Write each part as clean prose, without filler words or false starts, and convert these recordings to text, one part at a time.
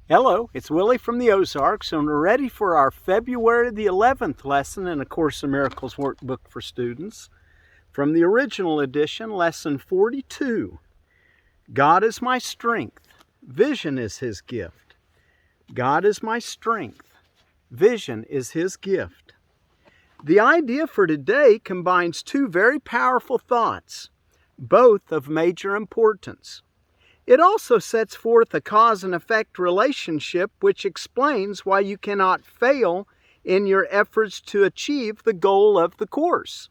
Hello, it's Willie from the Ozarks, and we're ready for our February the 11th lesson in A Course in Miracles workbook for students. From the original edition, lesson 42. God is my strength. Vision is His gift. God is my strength. Vision is His gift. The idea for today combines two very powerful thoughts, both of major importance. It also sets forth a cause and effect relationship which explains why you cannot fail in your efforts to achieve the goal of the course.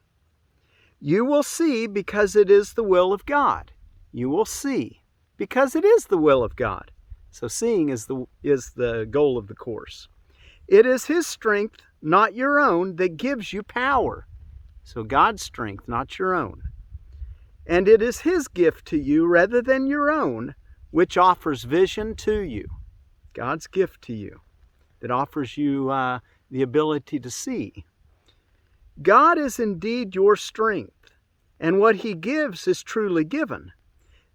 You will see because it is the will of God. You will see because it is the will of God. So seeing is the goal of the course. It is His strength, not your own, that gives you power. So God's strength, not your own. And it is His gift to you rather than your own, which offers vision to you. God's gift to you that offers you the ability to see. God is indeed your strength, and what He gives is truly given.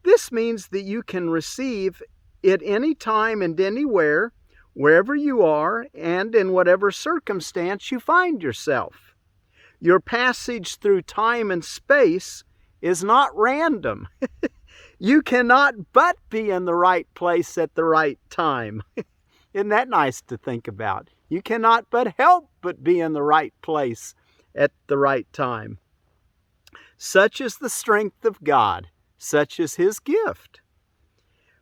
This means that you can receive it any time and anywhere, wherever you are, and in whatever circumstance you find yourself. Your passage through time and space is not random. You cannot but be in the right place at the right time. Isn't that nice to think about? You cannot but help but be in the right place at the right time. Such is the strength of God. Such is His gift.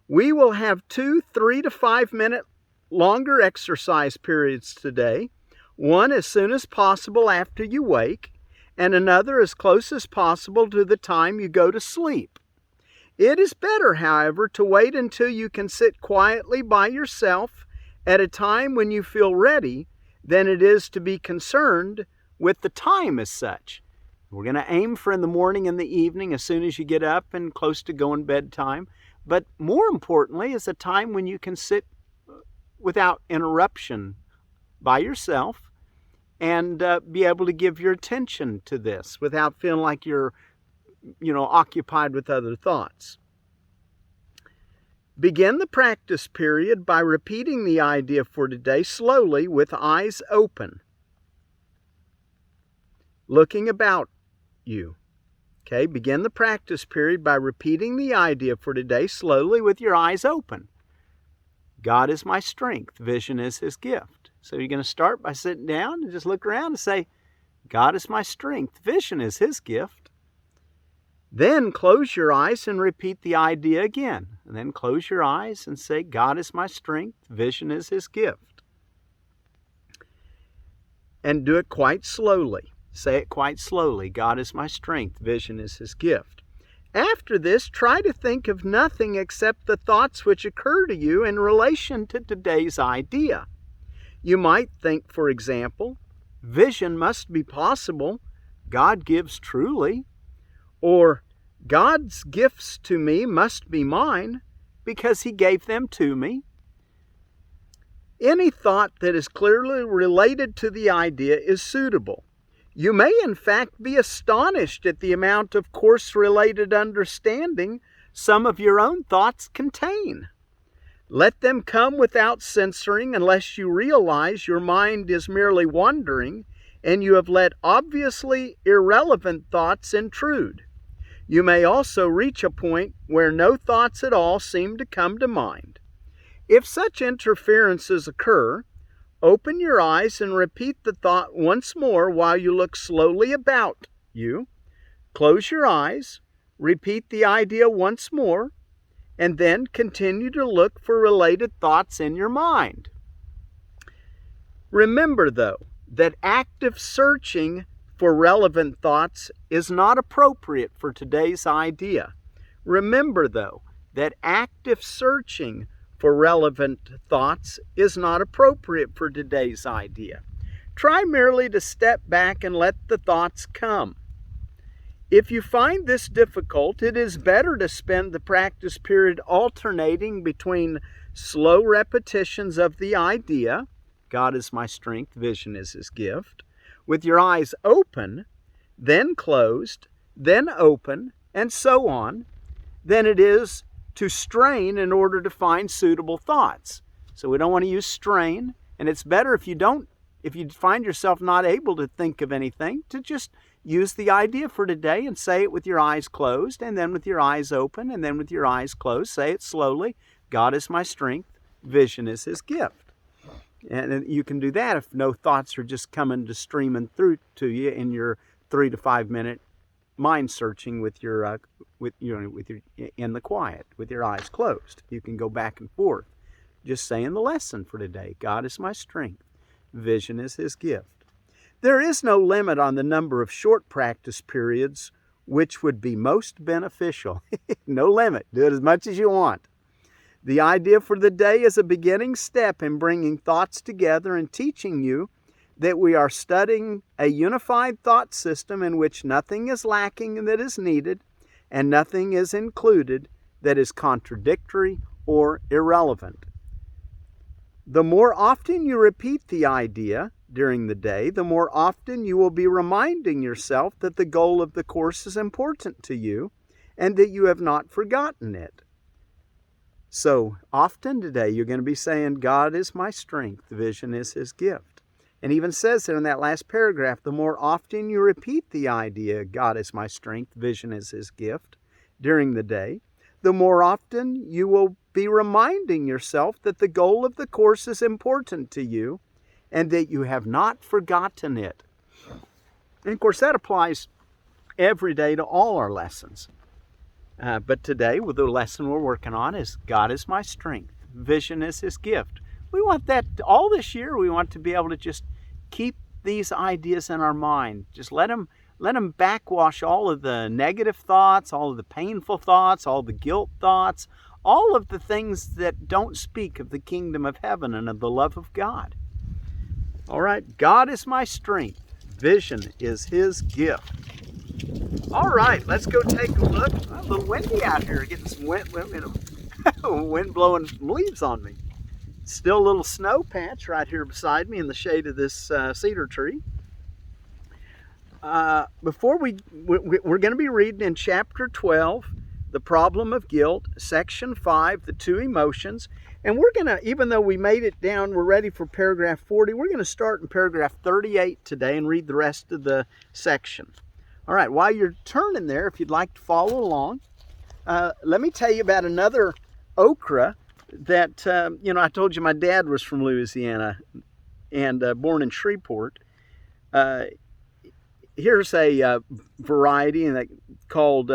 We will have 2 3 to 5 minute longer exercise periods today. One as soon as possible after you wake, and another as close as possible to the time you go to sleep. It is better, however, to wait until you can sit quietly by yourself at a time when you feel ready than it is to be concerned with the time as such. We're going to aim for in the morning and the evening as soon as you get up and close to going bedtime. But more importantly is a time when you can sit without interruption by yourself and be able to give your attention to this without feeling like you're, occupied with other thoughts. Begin the practice period by repeating the idea for today slowly with eyes open, looking about you. Okay, begin the practice period by repeating the idea for today slowly with your eyes open. God is my strength. Vision is His gift. So you're going to start by sitting down and just look around and say, God is my strength. Vision is His gift. Then close your eyes and repeat the idea again. And then close your eyes and say, God is my strength. Vision is His gift. And do it quite slowly. Say it quite slowly. God is my strength. Vision is His gift. After this, try to think of nothing except the thoughts which occur to you in relation to today's idea. You might think, for example, vision must be possible. God gives truly. Or God's gifts to me must be mine because He gave them to me. Any thought that is clearly related to the idea is suitable. You may in fact be astonished at the amount of course-related understanding some of your own thoughts contain. Let them come without censoring unless you realize your mind is merely wandering and you have let obviously irrelevant thoughts intrude. You may also reach a point where no thoughts at all seem to come to mind. If such interferences occur, open your eyes and repeat the thought once more while you look slowly about you. Close your eyes, repeat the idea once more, and then continue to look for related thoughts in your mind. Remember, though, that active searching for relevant thoughts is not appropriate for today's idea. Remember, though, that active searching for relevant thoughts is not appropriate for today's idea. Try merely to step back and let the thoughts come. If you find this difficult, it is better to spend the practice period alternating between slow repetitions of the idea, God is my strength, vision is His gift, with your eyes open, then closed, then open, and so on, than it is to strain in order to find suitable thoughts. So we don't want to use strain. And it's better if you find yourself not able to think of anything, to just use the idea for today and say it with your eyes closed, and then with your eyes open, and then with your eyes closed. Say it slowly. God is my strength. Vision is his gift. And you can do that if no thoughts are just coming to streaming through to you in your 3 to 5 minute mind searching with your in the quiet with your eyes closed. You can go back and forth, just saying the lesson for today. God is my strength. Vision is his gift. There is no limit on the number of short practice periods which would be most beneficial. No limit. Do it as much as you want. The idea for the day is a beginning step in bringing thoughts together and teaching you that we are studying a unified thought system in which nothing is lacking that is needed and nothing is included that is contradictory or irrelevant. The more often you repeat the idea during the day, the more often you will be reminding yourself that the goal of the course is important to you and that you have not forgotten it. So often today you're going to be saying, God is my strength, vision is his gift. And even says there in that last paragraph, the more often you repeat the idea, God is my strength, vision is his gift, during the day, the more often you will be reminding yourself that the goal of the course is important to you and that you have not forgotten it. And of course that applies every day to all our lessons. But today, with the lesson we're working on is God is my strength, vision is his gift. We want that all this year. We want to be able to just keep these ideas in our mind. Just let them backwash all of the negative thoughts, all of the painful thoughts, all the guilt thoughts, all of the things that don't speak of the kingdom of heaven and of the love of God. All right, God is my strength. Vision is his gift. All right, let's go take a look. A little windy out here, getting some wind blowing some leaves on me. Still a little snow patch right here beside me in the shade of this cedar tree. Before we're going to be reading in chapter 12, the problem of guilt, section 5, the two emotions. And we're going to, even though we made it down, we're ready for paragraph 40, we're going to start in paragraph 38 today and read the rest of the section. All right, while you're turning there, if you'd like to follow along, let me tell you about another okra that, I told you my dad was from Louisiana and born in Shreveport. Here's a variety called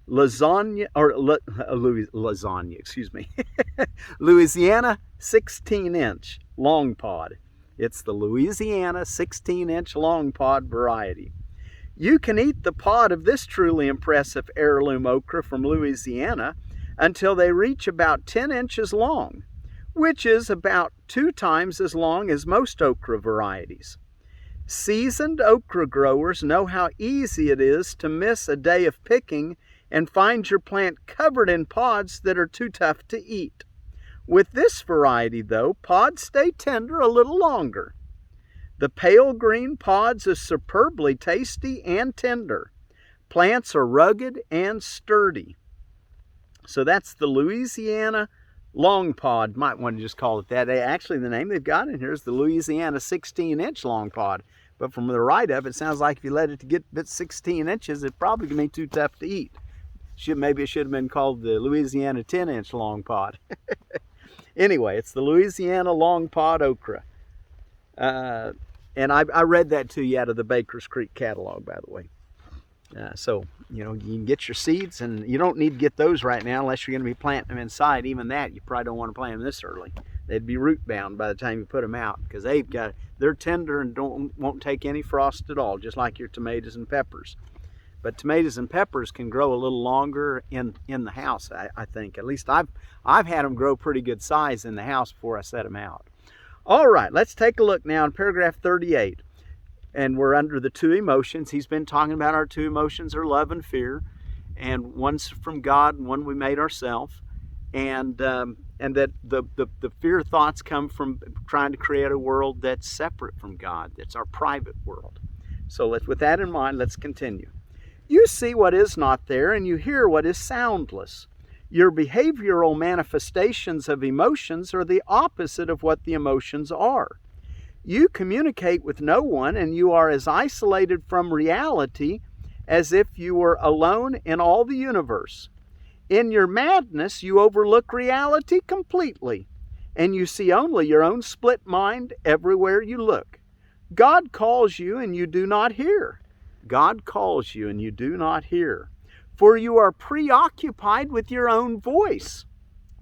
lasagna, or lasagna, excuse me. Louisiana 16-inch long pod. It's the Louisiana 16-inch long pod variety. You can eat the pod of this truly impressive heirloom okra from Louisiana until they reach about 10 inches long, which is about 2 times as long as most okra varieties. Seasoned okra growers know how easy it is to miss a day of picking and find your plant covered in pods that are too tough to eat. With this variety, though, pods stay tender a little longer. The pale green pods are superbly tasty and tender. Plants are rugged and sturdy. So that's the Louisiana long pod. Might want to just call it that. Actually, the name they've got in here is the Louisiana 16-inch long pod. But from the write-up, it sounds like if you let it get about 16 inches, it's probably going to be too tough to eat. Maybe it should have been called the Louisiana 10-inch long pod. Anyway, it's the Louisiana long pod okra. And I read that to you out of the Baker's Creek catalog, by the way. So, you can get your seeds, and you don't need to get those right now unless you're going to be planting them inside. Even that, you probably don't want to plant them this early. They'd be root bound by the time you put them out, because they're tender and won't take any frost at all, just like your tomatoes and peppers. But tomatoes and peppers can grow a little longer in the house, I think. At least I've had them grow pretty good size in the house before I set them out. All right, let's take a look now in paragraph 38. And we're under the two emotions. He's been talking about our two emotions are love and fear. And one's from God and one we made ourselves. And that the fear thoughts come from trying to create a world that's separate from God. That's our private world. So with that in mind, let's continue. You see what is not there, and you hear what is soundless. Your behavioral manifestations of emotions are the opposite of what the emotions are. You communicate with no one, and you are as isolated from reality as if you were alone in all the universe. In your madness, you overlook reality completely, and you see only your own split mind everywhere you look. God calls you, and you do not hear. God calls you, and you do not hear. For you are preoccupied with your own voice.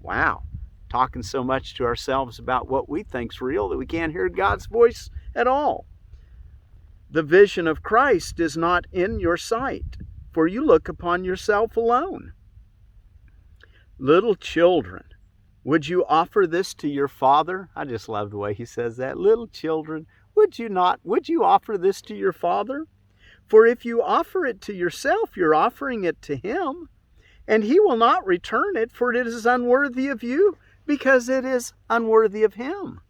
Wow, talking so much to ourselves about what we think's real that we can't hear God's voice at all. The vision of Christ is not in your sight, for you look upon yourself alone. Little children, would you offer this to your Father? I just love the way he says that. Little children, would you offer this to your Father? For if you offer it to yourself, you're offering it to him, and he will not return it, for it is unworthy of you, because it is unworthy of him.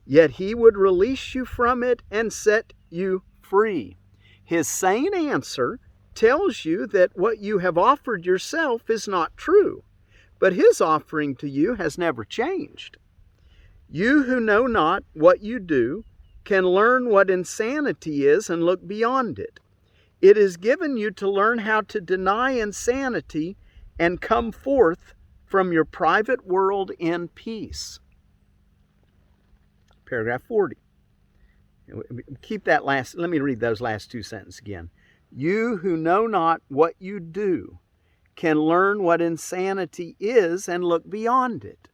Yet he would release you from it and set you free. His sane answer tells you that what you have offered yourself is not true, but his offering to you has never changed. You who know not what you do can learn what insanity is and look beyond it. It is given you to learn how to deny insanity and come forth from your private world in peace. Paragraph 40. Keep that last, let me read those last two sentences again. You who know not what you do can learn what insanity is and look beyond it.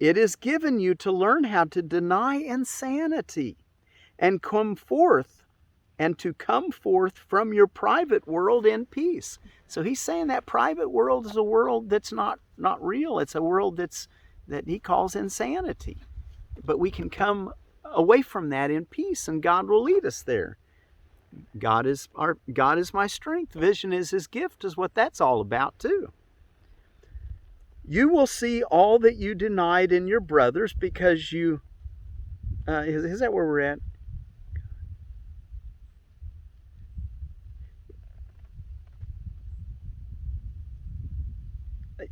It is given you to learn how to deny insanity and come forth from your private world in peace. So he's saying that private world is a world that's not real. It's a world that he calls insanity. But we can come away from that in peace, and God will lead us there. God is my strength. Vision is his gift, is what that's all about too. You will see all that you denied in your brothers because you... is that where we're at?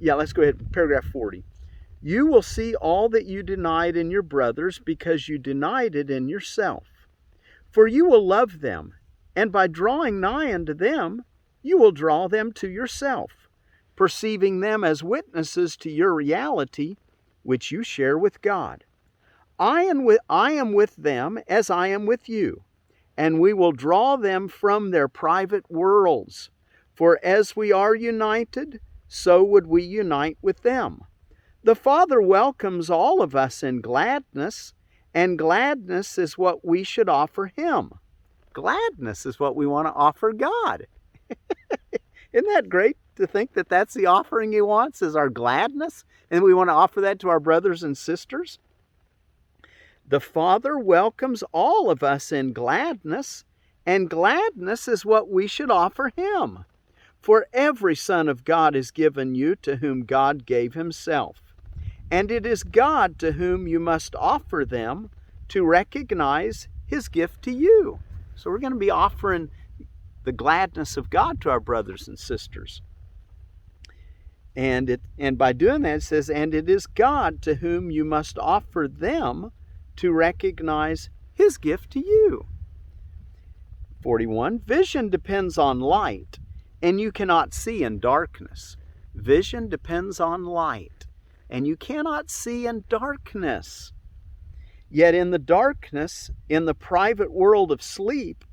Yeah, let's go ahead. Paragraph 40. You will see all that you denied in your brothers because you denied it in yourself. For you will love them, and by drawing nigh unto them, you will draw them to yourself, perceiving them as witnesses to your reality, which you share with God. I am with them as I am with you, and we will draw them from their private worlds. For as we are united, so would we unite with them. The Father welcomes all of us in gladness, and gladness is what we should offer him. Gladness is what we want to offer God. Isn't that great to think that that's the offering he wants, is our gladness? And we want to offer that to our brothers and sisters? The Father welcomes all of us in gladness, and gladness is what we should offer him. For every son of God is given you to whom God gave himself. And it is God to whom you must offer them to recognize his gift to you. So we're going to be offering the gladness of God to our brothers and sisters. And by doing that, it says, and it is God to whom you must offer them to recognize his gift to you. 41. Vision depends on light, and you cannot see in darkness. Vision depends on light, and you cannot see in darkness. Yet in the darkness, in the private world of sleep,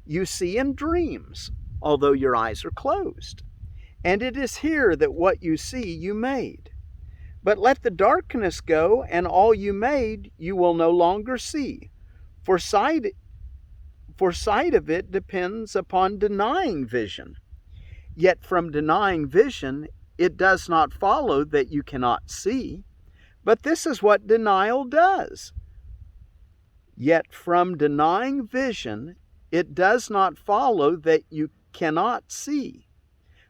you see in dreams, although your eyes are closed. And it is here that what you see you made. But let the darkness go, and all you made you will no longer see. For sight of it depends upon denying vision. Yet from denying vision, it does not follow that you cannot see. But this is what denial does. Yet from denying vision, it does not follow that you cannot see.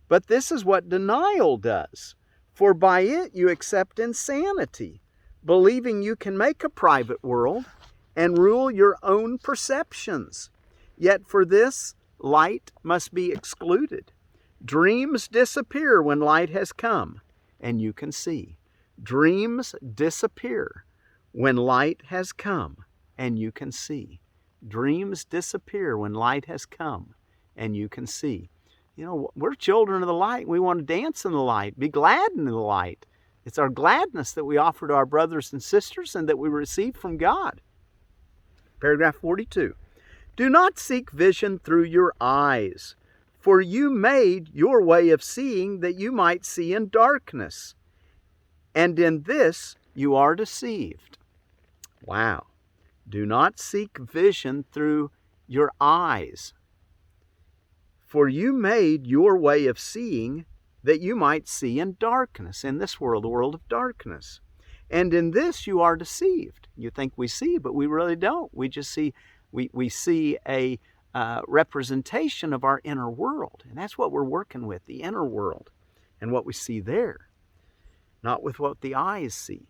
But this is what denial does. For by it you accept insanity, believing you can make a private world and rule your own perceptions. Yet for this, light must be excluded. Dreams disappear when light has come, and you can see. Dreams disappear when light has come, and you can see. Dreams disappear when light has come, and you can see. You know, we're children of the light. We want to dance in the light, be glad in the light. It's our gladness that we offer to our brothers and sisters and that we receive from God. Paragraph 42. Do not seek vision through your eyes, for you made your way of seeing that you might see in darkness, and in this you are deceived. Wow. Do not seek vision through your eyes, for you made your way of seeing that you might see in darkness, in this world, the world of darkness. And in this you are deceived. You think we see, but we really don't. We just see, we see a representation of our inner world. And that's what we're working with, the inner world, and what we see there, not with what the eyes see.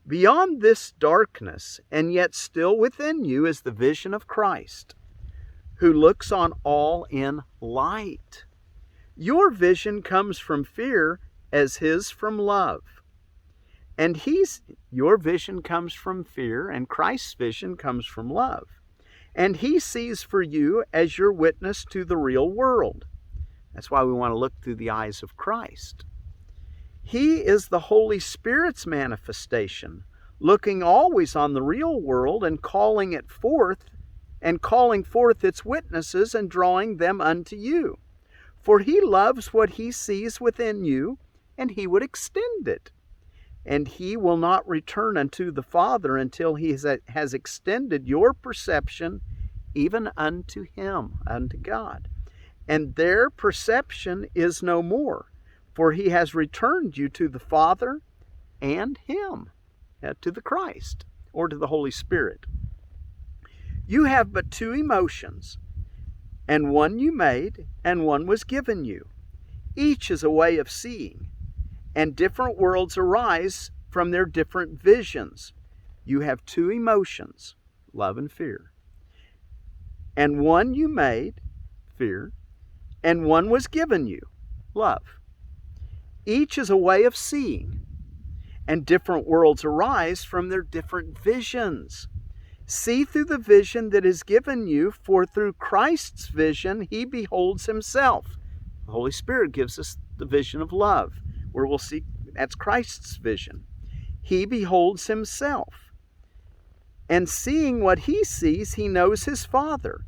Beyond this darkness, and yet still within you, is the vision of Christ, who looks on all in light. Your vision comes from fear as his from love. And your vision comes from fear, and Christ's vision comes from love. And he sees for you as your witness to the real world. That's why we want to look through the eyes of Christ. He is the Holy Spirit's manifestation, looking always on the real world and calling forth its witnesses and drawing them unto you. For he loves what he sees within you, and he would extend it. And he will not return unto the Father until he has extended your perception even unto him, unto God. And their perception is no more, for he has returned you to the Father and him, to the Christ, or to the Holy Spirit. You have but two emotions, and one you made, and one was given you. Each is a way of seeing, and different worlds arise from their different visions. You have two emotions, love and fear. And one you made, fear, and one was given you, love. Each is a way of seeing, and different worlds arise from their different visions. See through the vision that is given you, for through Christ's vision he beholds himself. The Holy Spirit gives us the vision of love, where we'll see that's Christ's vision. He beholds himself. And seeing what he sees, he knows his Father.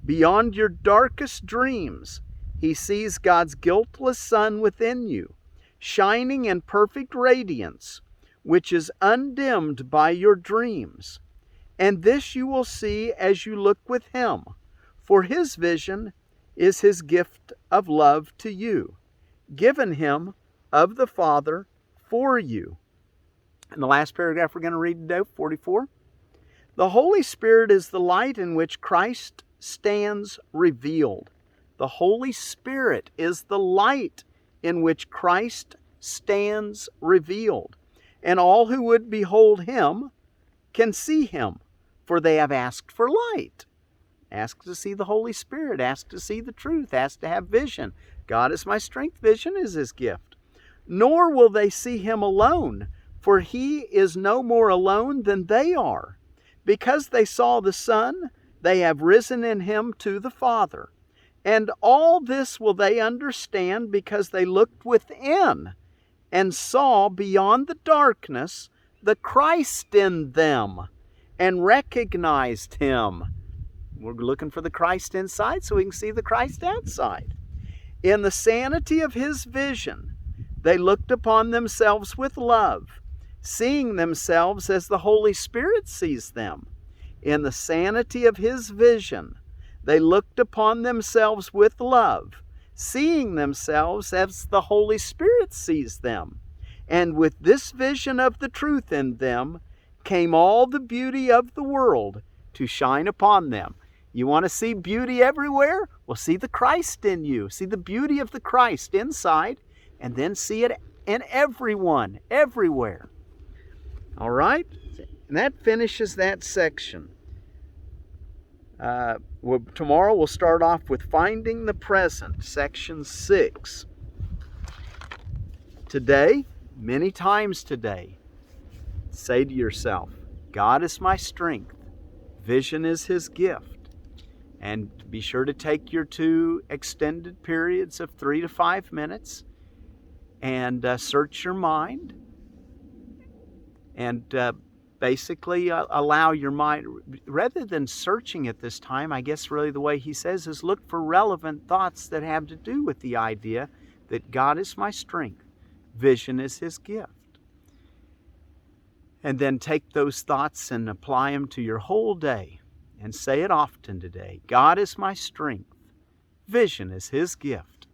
Beyond your darkest dreams, he sees God's guiltless Son within you, shining in perfect radiance, which is undimmed by your dreams. And this you will see as you look with him, for his vision is his gift of love to you, given him of the Father for you. And the last paragraph we're going to read today, 44. The Holy Spirit is the light in which Christ stands revealed. The Holy Spirit is the light in which Christ stands revealed. And all who would behold him can see him, for they have asked for light. Ask to see the Holy Spirit. Ask to see the truth. Ask to have vision. God is my strength. Vision is his gift. Nor will they see him alone, for he is no more alone than they are. Because they saw the Son, they have risen in him to the Father. And all this will they understand because they looked within and saw beyond the darkness the Christ in them and recognized him. We're looking for the Christ inside so we can see the Christ outside. In the sanity of his vision, they looked upon themselves with love, seeing themselves as the Holy Spirit sees them. In the sanity of his vision, they looked upon themselves with love, seeing themselves as the Holy Spirit sees them. And with this vision of the truth in them came all the beauty of the world to shine upon them. You want to see beauty everywhere? Well, see the Christ in you. See the beauty of the Christ inside, and then see it in everyone, everywhere. All right? And that finishes that section. Tomorrow we'll start off with Finding the Present, Section 6. Today, many times today, say to yourself, God is my strength. Vision is His gift. And be sure to take your 2 extended periods of 3 to 5 minutes and search your mind and basically allow your mind, rather than searching at this time, I guess really the way he says is look for relevant thoughts that have to do with the idea that God is my strength, vision is His gift. And then take those thoughts and apply them to your whole day and say it often today. God is my strength, vision is His gift.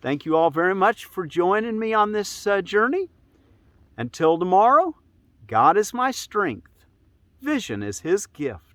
Thank you all very much for joining me on this journey. Until tomorrow, God is my strength. Vision is His gift.